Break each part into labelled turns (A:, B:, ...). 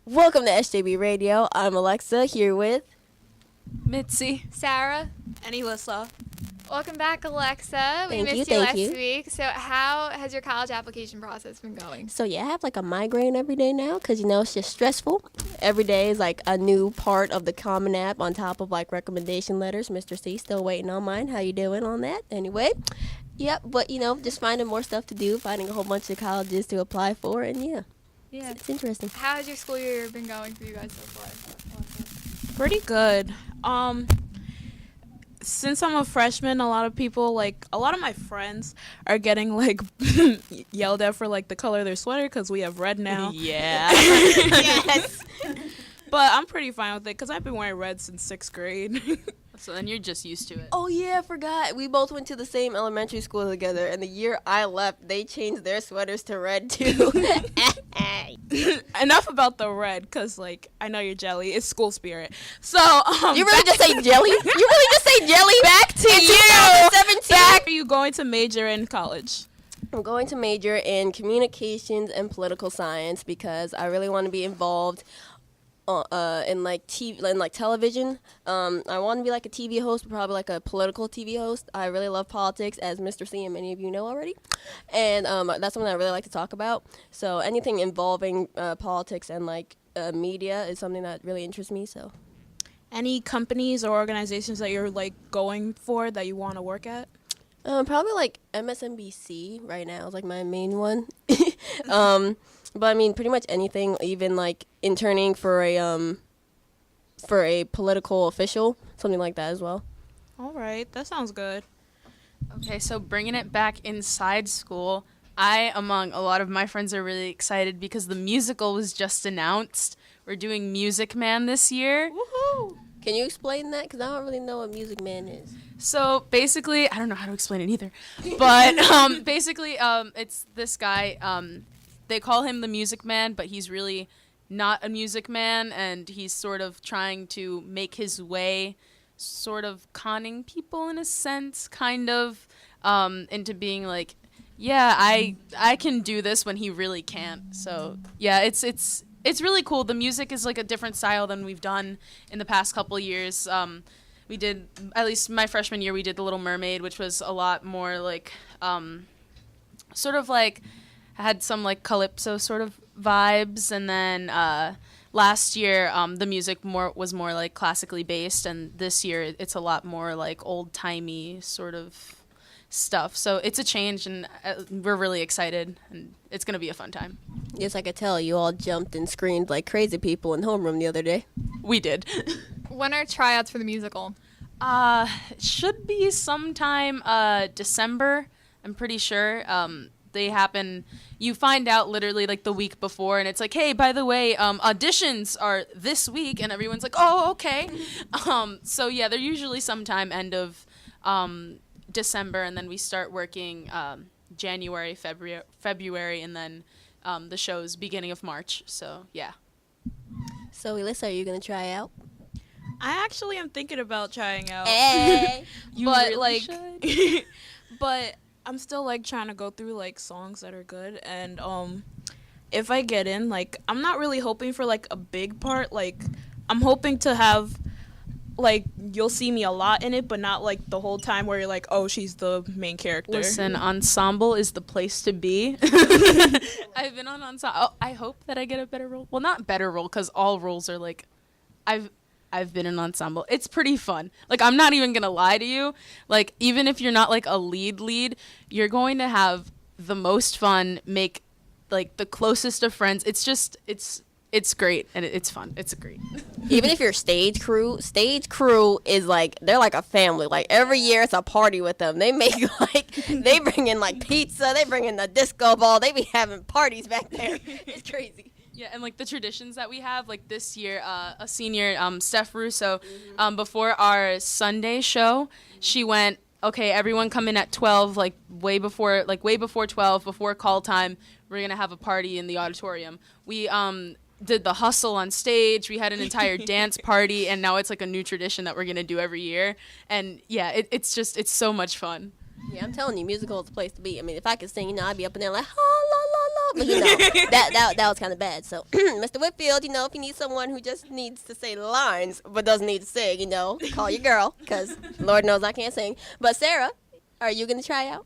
A: Welcome to SJB Radio. I'm Alexa here with
B: Mitzy,
C: Sarah,
B: and Elissa.
C: welcome back, Alexa. We
A: Thank you,
C: missed you
A: thank
C: last
A: you.
C: week. So how has your college application process been going?
A: So yeah, I have like a migraine every day now because it's just stressful. Every day is like a new part of the Common App on top of like recommendation letters. Mr. C still waiting on mine. How you doing on that? Anyway, yep. But just finding more stuff to do, finding a whole bunch of colleges to apply for, and yeah, it's interesting.
C: How has your school year been going for you guys so far?
B: Pretty good. Since I'm a freshman, a lot of my friends are getting like yelled at for like the color of their sweater because we have red now.
A: Yeah. Yes.
B: But I'm pretty fine with it because I've been wearing red since 6th grade.
D: So then you're just used to it.
A: Oh yeah, I forgot. We both went to the same elementary school together, and the year I left, they changed their sweaters to red too.
B: Enough about the red because like I know you're jelly. It's school spirit. So
A: You really just say jelly? You really just say jelly?
B: back to
A: In
B: you.
A: 2017?
B: Back. Are you going to major in college?
A: I'm going to major in communications and political science because I really want to be involved in like TV, in like television. I want to be like a TV host, but probably like a political TV host. I really love politics, as Mr. C and many of you know already, and that's something I really like to talk about. So anything involving politics and like media is something that really interests me. So
B: Any companies or organizations that you're like going for that you want to work at?
A: probably like MSNBC right now is like my main one. But I mean, pretty much anything, even like interning for a political official, something like that as well.
B: All right, that sounds good.
D: Okay, so bringing it back inside school, I, among a lot of my friends, are really excited because the musical was just announced. We're doing Music Man this year.
B: Woohoo!
A: Can you explain that? Because I don't really know what Music Man is.
D: So basically, I don't know how to explain it either, but basically, it's this guy. They call him the Music Man, but he's really not a music man, and he's sort of trying to make his way, sort of conning people in a sense, kind of, into being like, yeah, I can do this when he really can't. So yeah, it's really cool. The music is like a different style than we've done in the past couple years. We did, at least my freshman year, we did The Little Mermaid, which was a lot more like, sort of like, had some like calypso sort of vibes, and then last year the music was more like classically based, and this year it's a lot more like old-timey sort of stuff. So it's a change, and we're really excited, and it's going to be a fun time.
A: Yes, I could tell you all jumped and screamed like crazy people in homeroom the other day.
D: We did.
C: When are tryouts for the musical?
D: It should be sometime December, I'm pretty sure. They happen, you find out literally like the week before, and it's like, hey, by the way, auditions are this week, and everyone's like, oh, okay. So yeah, they're usually sometime end of December, and then we start working January, February, and then the show's beginning of March. So yeah.
A: So, Elissa, are you going to try out?
B: I actually am thinking about trying out.
A: Hey!
D: You
B: but
D: really
B: like,
D: should.
B: but I'm still like trying to go through like songs that are good, and if I get in, like I'm not really hoping for like a big part. Like I'm hoping to have like you'll see me a lot in it, but not like the whole time where you're like, oh, she's the main character.
D: Listen, ensemble is the place to be. I've been on ensemble. Oh, I hope that I get a better role. Well, not better role, because all roles are like, I've been in ensemble. It's pretty fun. Like, I'm not even gonna lie to you. Like, even if you're not like a lead, you're going to have the most fun, make like the closest of friends. It's just, it's great, and it's fun. It's great.
A: Even if you're stage crew is like, they're like a family. Like every year it's a party with them. They make like, they bring in like pizza, they bring in the disco ball, they be having parties back there. It's crazy.
D: Yeah, and like the traditions that we have, like this year, a senior, Steph Russo, before our Sunday show, she went, okay, everyone come in at 12, like way before 12, before call time, we're gonna have a party in the auditorium. We did the hustle on stage. We had an entire dance party, and now it's like a new tradition that we're gonna do every year. And yeah, it's so much fun.
A: Yeah, I'm telling you, musical is the place to be. I mean, if I could sing, I'd be up in there like, ha, la, la, la, but that was kind of bad. So, Mr. Whitfield, if you need someone who just needs to say lines but doesn't need to sing, call your girl, because Lord knows I can't sing. But Sarah, are you gonna try out?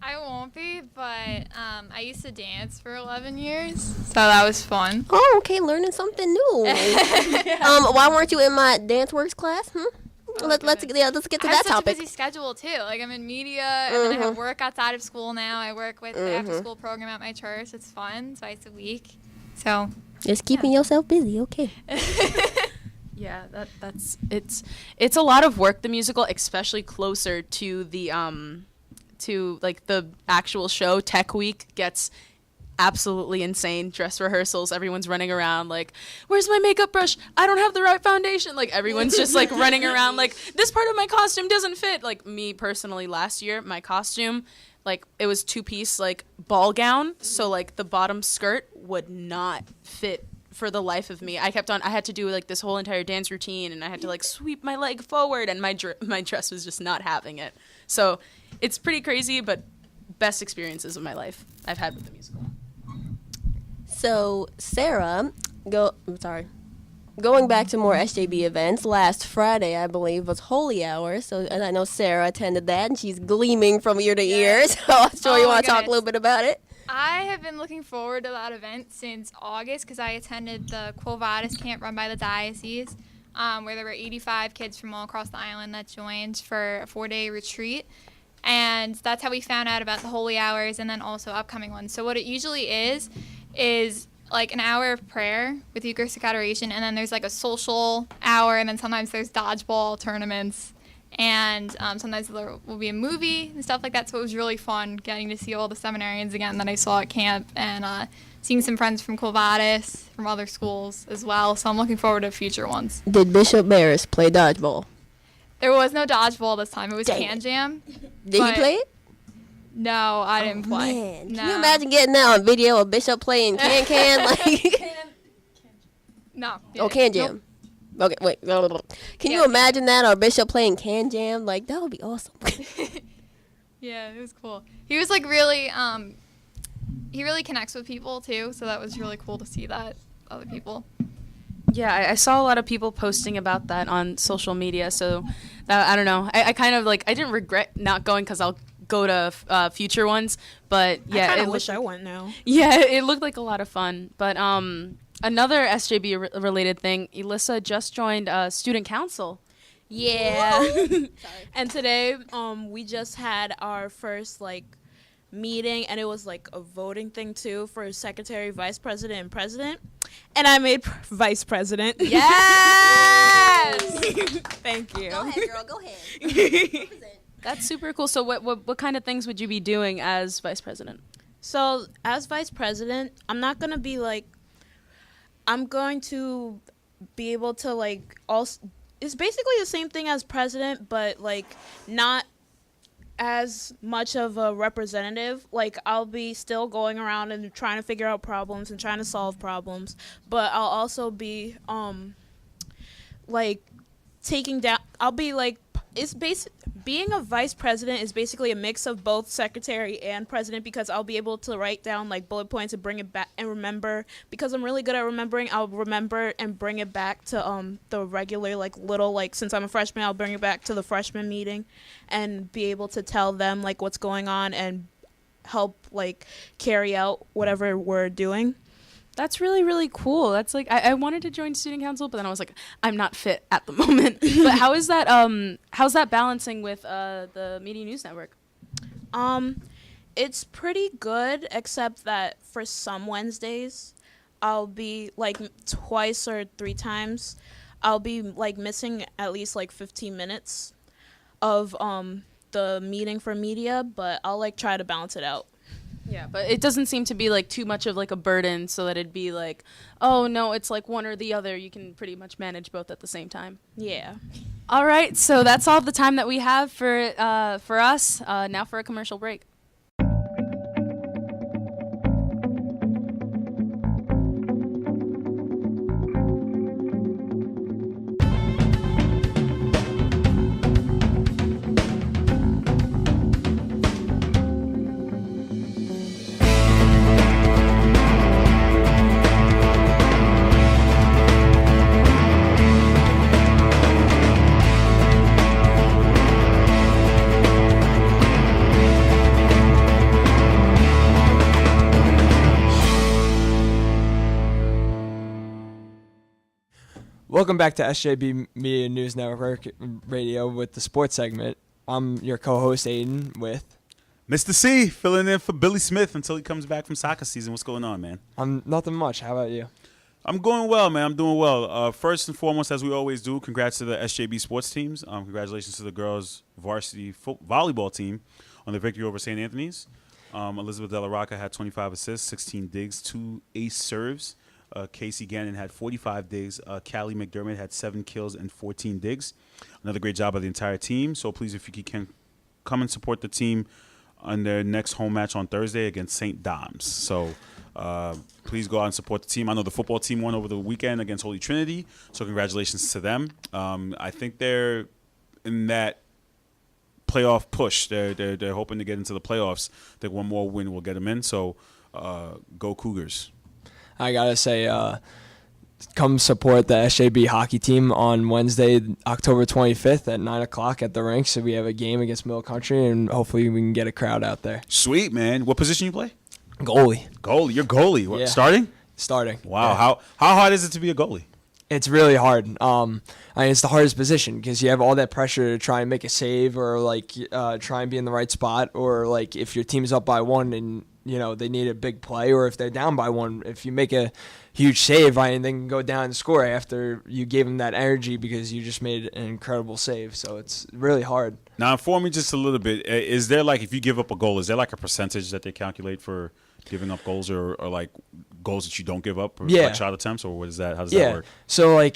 C: I won't be, but I used to dance for 11 years, so that was fun.
A: Oh, okay, learning something new. Why weren't you in my dance works class? Let's get to that
C: I have
A: topic.
C: such a busy schedule too. Like I'm in media, and then I have work outside of school now. I work with the after-school program at my church. It's fun, twice a week. So
A: Just keeping yourself busy, okay?
D: Yeah, it's a lot of work, the musical, especially closer to the to like the actual show. Tech Week gets absolutely insane. Dress rehearsals, everyone's running around like, where's my makeup brush? I don't have the right foundation. Like everyone's just like running around like, this part of my costume doesn't fit. Like me personally, last year my costume, like it was 2-piece like ball gown, so like the bottom skirt would not fit for the life of me. I had to do like this whole entire dance routine, and I had to like sweep my leg forward, and my dress was just not having it. So it's pretty crazy, but best experiences of my life I've had with the musical.
A: So, Sarah, going back to more SJB events, last Friday, I believe, was Holy Hour. So, and I know Sarah attended that, and she's gleaming from ear to ear. So, I'm sure you want to talk a little bit about it.
C: I have been looking forward to that event since August because I attended the Quo Vadis camp run by the Diocese, where there were 85 kids from all across the island that joined for a 4-day retreat. And that's how we found out about the Holy Hours and then also upcoming ones. So what it usually is like an hour of prayer with Eucharistic adoration, and then there's like a social hour, and then sometimes there's dodgeball tournaments, and sometimes there will be a movie and stuff like that. So it was really fun getting to see all the seminarians again that I saw at camp, and seeing some friends from Quo Vadis, from other schools as well. So I'm looking forward to future ones.
A: Did Bishop Barris play dodgeball?
C: There was no dodgeball this time. It was Can Jam.
A: Did he play it?
C: No, I didn't play.
A: Man.
C: No.
A: Can you imagine getting that on video of Bishop playing can? Like,
C: No.
A: oh, Can Jam. Nope. Okay, wait. Can you imagine that, or Bishop playing Can Jam? Like, that would be awesome.
C: Yeah, it was cool. He was like really, he really connects with people too, so that was really cool to see that, other people.
D: Yeah, I saw a lot of people posting about that on social media, so I don't know. I kind of like, I didn't regret not going because I'll go to future ones, but yeah.
B: I kind of wish I went now.
D: Yeah, it looked like a lot of fun. But another SJB related thing, Elissa just joined student council.
B: Yeah. And today we just had our first like meeting, and it was like a voting thing too for secretary, vice president, and president. And I made vice president.
D: Yes!
B: Thank you.
A: Go ahead, girl. Go ahead.
D: That's super cool. So what kind of things would you be doing as vice president?
B: So as vice president, I'm not going to be like, I'm going to be able to like, also, it's basically the same thing as president, but like not as much of a representative. Like I'll be still going around and trying to figure out problems and trying to solve problems, but I'll also be like taking down, I'll be like, being a vice president is basically a mix of both secretary and president, because I'll be able to write down like bullet points and bring it back and remember, because I'm really good at remembering. I'll remember and bring it back to the regular like little, like since I'm a freshman, I'll bring it back to the freshman meeting and be able to tell them like what's going on and help like carry out whatever we're doing.
D: That's really, really cool. That's like, I wanted to join student council, but then I was like, I'm not fit at the moment. But how is that, how's that balancing with the Media News Network?
B: It's pretty good, except that for some Wednesdays, I'll be like twice or 3 times, I'll be like missing at least like 15 minutes of the meeting for media, but I'll like try to balance it out.
D: Yeah, but it doesn't seem to be like too much of like a burden, so that it'd be like, oh no, it's like one or the other. You can pretty much manage both at the same time.
B: Yeah.
D: All right, so that's all the time that we have for us. Now for a commercial break.
E: Welcome back to SJB Media News Network Radio with the sports segment. I'm your co-host, Aiden, with...
F: Mr. C, filling in for Billy Smith until he comes back from soccer season. What's going on, man?
E: Nothing much. How about you?
F: I'm going well, man. I'm doing well. First and foremost, as we always do, congrats to the SJB sports teams. Congratulations to the girls' varsity volleyball team on the victory over St. Anthony's. Elizabeth De La Rocca had 25 assists, 16 digs, 2 ace serves. Casey Gannon had 45 digs. Callie McDermott had 7 kills and 14 digs. Another great job by the entire team. So please, if you can, come and support the team on their next home match on Thursday against St. Dom's. So please go out and support the team. I know the football team won over the weekend against Holy Trinity, so congratulations to them. I think they're in that playoff push. They're hoping to get into the playoffs. I think one more win will get them in, so go Cougars.
E: I got to say, come support the SJB hockey team on Wednesday, October 25th at 9 o'clock at the rink. So we have a game against Middle Country, and hopefully we can get a crowd out there.
F: Sweet, man. What position you play?
E: Goalie.
F: Goalie. You're goalie. What,
E: Yeah.
F: Starting?
E: Starting.
F: Wow.
E: Yeah.
F: How hard is it to be a goalie?
E: It's really hard. It's the hardest position because you have all that pressure to try and make a save or try and be in the right spot, or like if your team's up by 1 and they need a big play, or if they're down by 1, if you make a huge save, they can go down and score after you gave them that energy because you just made an incredible save. So it's really hard.
F: Now, inform me just a little bit. Is there, if you give up a goal, is there a percentage that they calculate for giving up goals or goals that you don't give up, or shot attempts, or what is that? How does that work?
E: So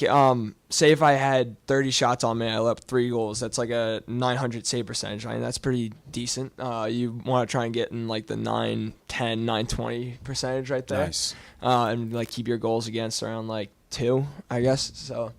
E: say if I had 30 shots on me, I let up 3 goals. That's like a 900 save percentage. That's pretty decent. You want to try and get in the 910, 920 percentage right there.
F: Nice.
E: And keep your goals against around 2, I guess. So.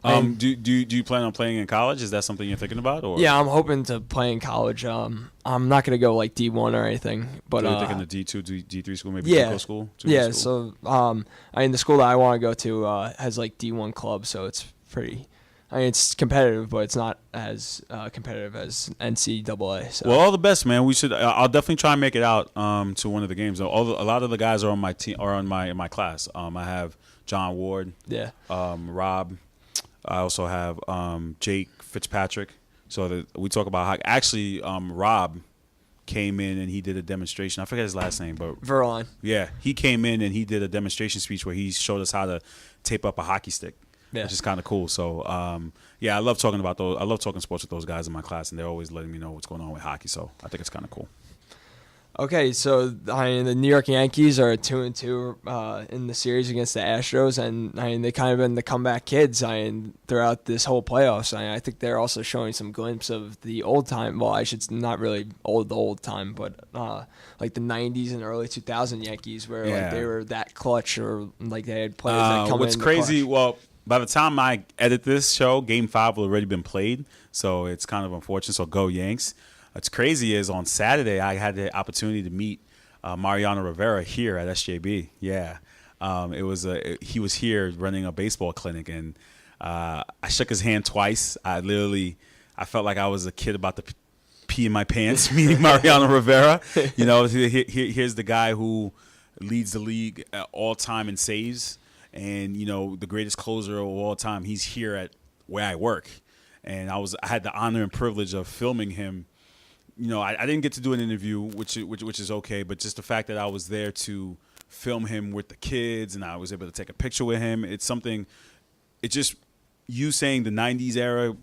F: Do you plan on playing in college? Is that something you're thinking about? Or?
E: Yeah, I'm hoping to play in college. I'm not going to go D1 or anything. But
F: you're thinking the D2, D3 school, maybe
E: yeah,
F: school?
E: Yeah,
F: school?
E: So the school that I want to go to has D1 clubs, so it's pretty... it's competitive, but it's not as competitive as NCAA. So.
F: Well, all the best, man. I'll definitely try and make it out to one of the games. A lot of the guys are on my team, in my class. I have John Ward, Rob. I also have Jake Fitzpatrick. So we talk about hockey. Actually, Rob came in and he did a demonstration. I forget his last name, but
E: Verline.
F: Yeah, he came in and he did a demonstration speech where he showed us how to tape up a hockey stick, which is kind of cool. So, I love talking about those. I love talking sports with those guys in my class, and they're always letting me know what's going on with hockey. So I think it's kind of cool.
E: Okay, so the New York Yankees are 2-2 in the series against the Astros, and they kind of been the comeback kids throughout this whole playoffs. I think they're also showing some glimpse of the old time. Well, I should not really the old time, but the 90s and early 2000 Yankees, where they were that clutch, or they had players that come in.
F: What's crazy? Well, by the time I edit this show, Game 5 will already been played, so it's kind of unfortunate. So go Yanks. What's crazy is on Saturday I had the opportunity to meet Mariano Rivera here at SJB. Yeah, he was here running a baseball clinic, and I shook his hand twice. I felt like I was a kid about to pee in my pants meeting Mariano Rivera. Here's the guy who leads the league at all time in saves, and the greatest closer of all time. He's here at where I work, and I had the honor and privilege of filming him. I didn't get to do an interview, which is okay, but just the fact that I was there to film him with the kids and I was able to take a picture with him, it's something. It just, you saying the 90s era,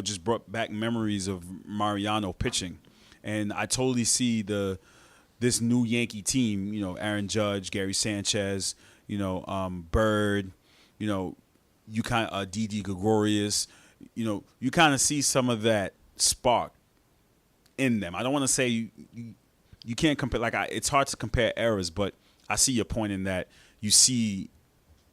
F: just brought back memories of Mariano pitching, and I totally see this new Yankee team. Aaron Judge, Gary Sanchez, Bird, you kind of Didi Gregorius, you kind of see some of that spark in them. I don't want to say you can't compare. It's hard to compare eras, but I see your point in that you see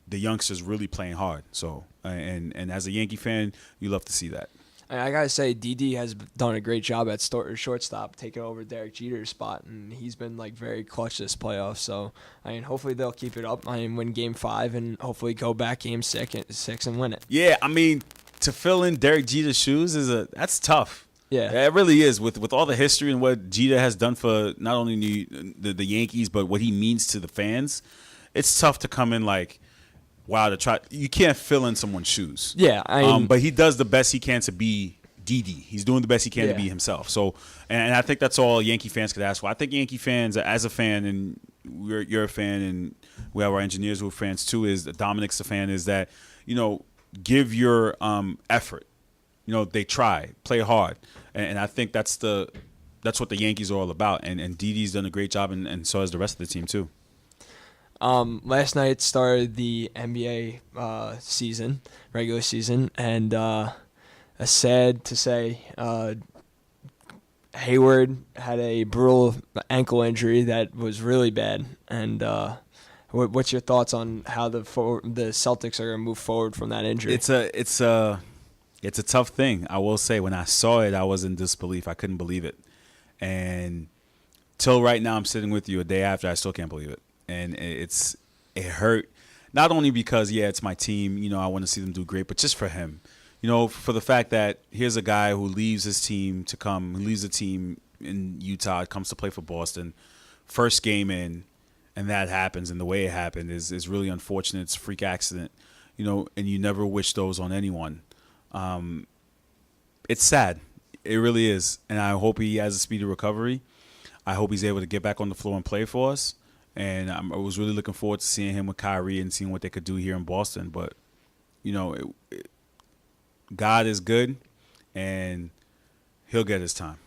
F: the youngsters really playing hard. So and as a Yankee fan, you love to see that.
E: I gotta say, DD has done a great job at shortstop, taking over Derek Jeter's spot, and he's been very clutch this playoff. So hopefully they'll keep it up. Win Game 5 and hopefully go back Game 6 and win it.
F: Yeah, to fill in Derek Jeter's shoes that's tough.
E: Yeah,
F: it really is. With all the history and what Jeter has done for not only the Yankees, but what he means to the fans, it's tough to come in wow, you can't fill in someone's shoes.
E: Yeah,
F: but he does the best he can to be Didi. He's doing the best he can to be himself. So, and I think that's all Yankee fans could ask for. I think Yankee fans, as a fan, and you're a fan, and we have our engineers who are fans too. Is Dominic's a fan? Is that give your effort. They try, play hard, and I think that's what the Yankees are all about. And Didi's done a great job, and so has the rest of the team too.
E: Last night started the NBA season, regular season, and sad to say, Hayward had a brutal ankle injury that was really bad. And what's your thoughts on how the Celtics are going to move forward from that injury?
F: It's a tough thing. I will say, when I saw it, I was in disbelief. I couldn't believe it, and till right now, I'm sitting with you a day after, I still can't believe it. And it hurt, not only because, it's my team, I want to see them do great, but just for him, for the fact that here's a guy who leaves his team who leaves the team in Utah, comes to play for Boston, first game in, and that happens, and the way it happened is really unfortunate. It's a freak accident, and you never wish those on anyone. It's sad. It really is, and I hope he has a speedy recovery. I hope he's able to get back on the floor and play for us. And I was really looking forward to seeing him with Kyrie and seeing what they could do here in Boston. But, God is good, and he'll get his time.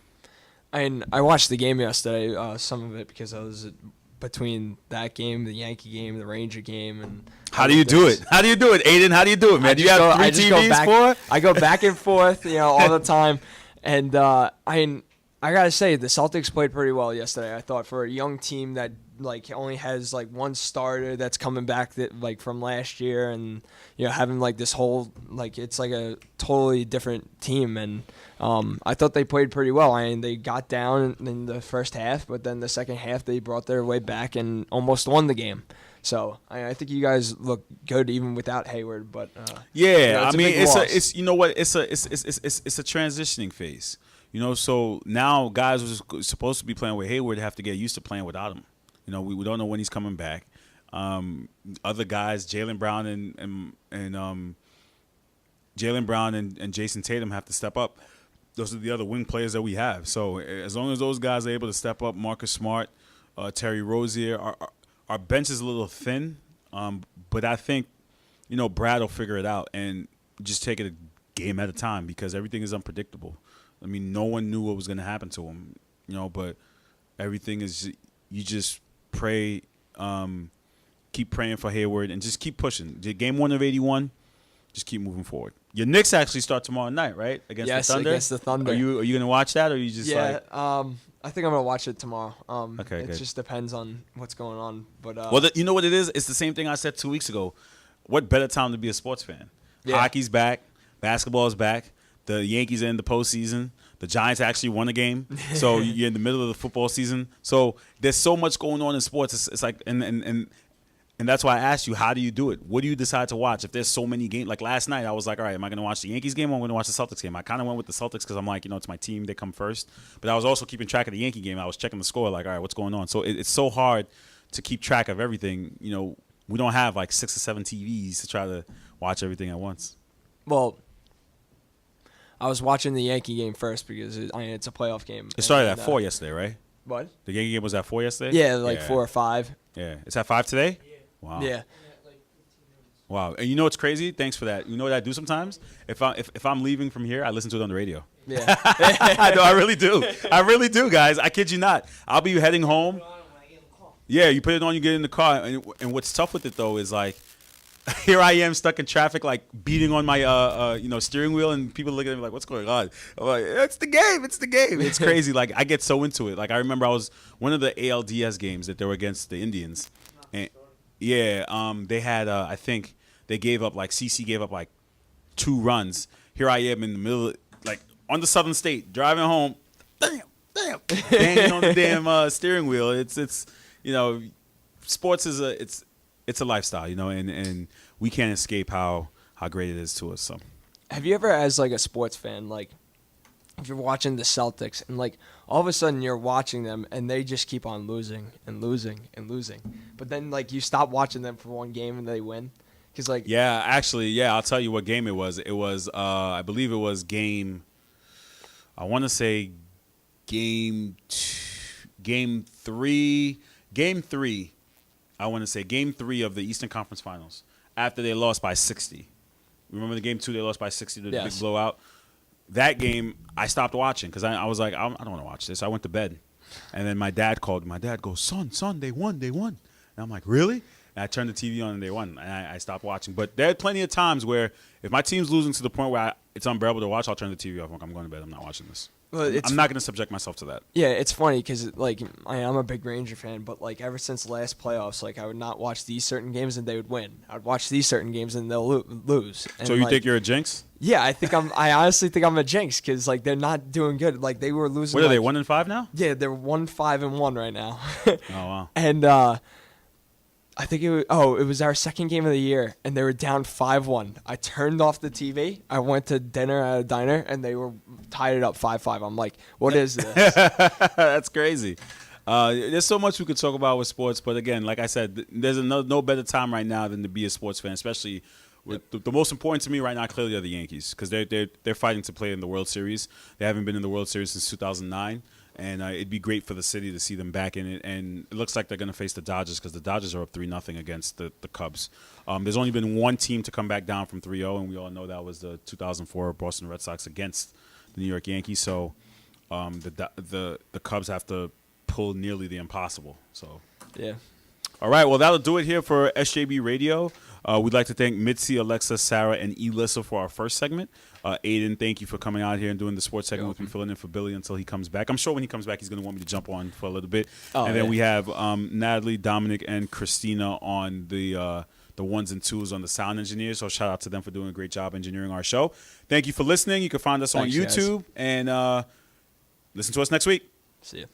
E: I watched the game yesterday, some of it, because I was between that game, the Yankee game, the Ranger game. And
F: how do you do it? How do you do it, Aiden? How do you do it, man? Do you have three TVs for it?
E: I go back and forth, all the time. And I got to say, the Celtics played pretty well yesterday, I thought, for a young team that only has one starter that's coming back from last year, and having this whole it's a totally different team. And I thought they played pretty well. They got down in the first half, but then the second half they brought their way back and almost won the game. So I think you guys look good even without Hayward. But
F: it's a transitioning phase. So now guys who are supposed to be playing with Hayward have to get used to playing without him. We don't know when he's coming back. Other guys, Jaylen Brown and Jason Tatum have to step up. Those are the other wing players that we have. So as long as those guys are able to step up, Marcus Smart, Terry Rozier, our bench is a little thin, but I think Brad will figure it out and just take it a game at a time, because everything is unpredictable. I mean, no one knew what was going to happen to him, but everything is, you just pray, keep praying for Hayward, and just keep pushing. Game 1 of 81, just keep moving forward. Your Knicks actually start tomorrow night, right? Against the Thunder?
E: Against the Thunder.
F: Are you going to watch that, or are you just
E: I think I'm going to watch it tomorrow.
F: Okay,
E: it
F: good.
E: just depends on what's going on. But
F: you know what it is? It's the same thing I said 2 weeks ago. What better time to be a sports fan?
E: Yeah.
F: Hockey's back. Basketball is back. The Yankees are in the postseason. The Giants actually won a game. So you're in the middle of the football season. So there's so much going on in sports. It's like, and that's why I asked you, how do you do it? What do you decide to watch? If there's so many games, like last night, I was like, all right, am I going to watch the Yankees game or am I going to watch the Celtics game? I kind of went with the Celtics because I'm like, it's my team. They come first. But I was also keeping track of the Yankee game. I was checking the score, like, all right, what's going on? So it's so hard to keep track of everything. We don't have 6 or 7 TVs to try to watch everything at once.
E: Well, I was watching the Yankee game first because it's a playoff game.
F: It started at 4 yesterday, right?
E: What?
F: The Yankee game was at 4 yesterday?
E: Yeah, 4 or 5.
F: Yeah. It's at 5 today? Yeah. Wow.
E: Yeah.
F: Wow. And you know what's crazy? Thanks for that. You know what I do sometimes? If I'm leaving from here, I listen to it on the radio.
E: Yeah.
F: No, I really do. I really do, guys. I kid you not. I'll be heading home. Yeah, you put it on, you get in the car. And what's tough with it, though, is here I am stuck in traffic, beating on my steering wheel, and people look at me like, what's going on? I'm like, it's the game. It's the game. It's crazy. I get so into it. I remember I was one of the ALDS games that they were against the Indians. And they had, I think they gave up, CC gave up 2 runs. Here I am in the middle, on the Southern State, driving home. Damn. Banging on the damn steering wheel. It's sports is it's a lifestyle, and we can't escape how great it is to us. So,
E: have you ever, as a sports fan, if you're watching the Celtics and all of a sudden you're watching them and they just keep on losing and losing and losing, but then you stop watching them for one game and they win, Because like
F: Yeah, actually, yeah, I'll tell you what game it was. It was, I believe it was I want to say game three. I want to say game 3 of the Eastern Conference Finals after they lost by 60. Remember the game 2 they lost by 60, the big blowout? That game, I stopped watching because I was like, I don't want to watch this. I went to bed. And then my dad called. My dad goes, son, they won. And I'm like, really? And I turned the TV on and they won. And I stopped watching. But there are plenty of times where if my team's losing to the point where it's unbearable to watch, I'll turn the TV off. I'm like, I'm going to bed. I'm not watching this.
E: Well,
F: I'm not going to subject myself to that.
E: Yeah, it's funny because like I'm a big Ranger fan, but like ever since the last playoffs, like I would not watch these certain games and they would win. I'd watch these certain games and they'll lose. And,
F: So you
E: like,
F: think you're a jinx?
E: Yeah, I honestly think I'm a jinx because like they're not doing good. Like they were losing.
F: What are they,
E: like-
F: 1-5 now?
E: Yeah, they're 1-5-1 right now.
F: Oh, wow.
E: And I think it was our second game of the year, and they were down 5-1. I turned off the TV. I went to dinner at a diner, and they were tied it up 5-5. I'm like, what is this?
F: That's crazy. There's so much we could talk about with sports, but again, like I said, there's no better time right now than to be a sports fan, especially with the most important to me right now clearly are the Yankees because they're fighting to play in the World Series. They haven't been in the World Series since 2009. And it'd be great for the city to see them back in it. And it looks like they're going to face the Dodgers because the Dodgers are up 3-0 against the Cubs. There's only been one team to come back down from 3-0, and we all know that was the 2004 Boston Red Sox against the New York Yankees. So the Cubs have to pull nearly the impossible. So
E: Yeah.
F: All right, well, that'll do it here for SJB Radio. We'd like to thank Mitzy, Alexa, Sarah, and Elissa for our first segment. Aiden, thank you for coming out here and doing the sports segment with me, filling in for Billy until he comes back. I'm sure when he comes back, he's going to want me to jump on for a little bit. And then we have Natalie, Dominic, and Christina on the ones and twos on the sound engineers. So shout out to them for doing a great job engineering our show. Thank you for listening. You can find us on YouTube and listen to us next week.
E: See ya.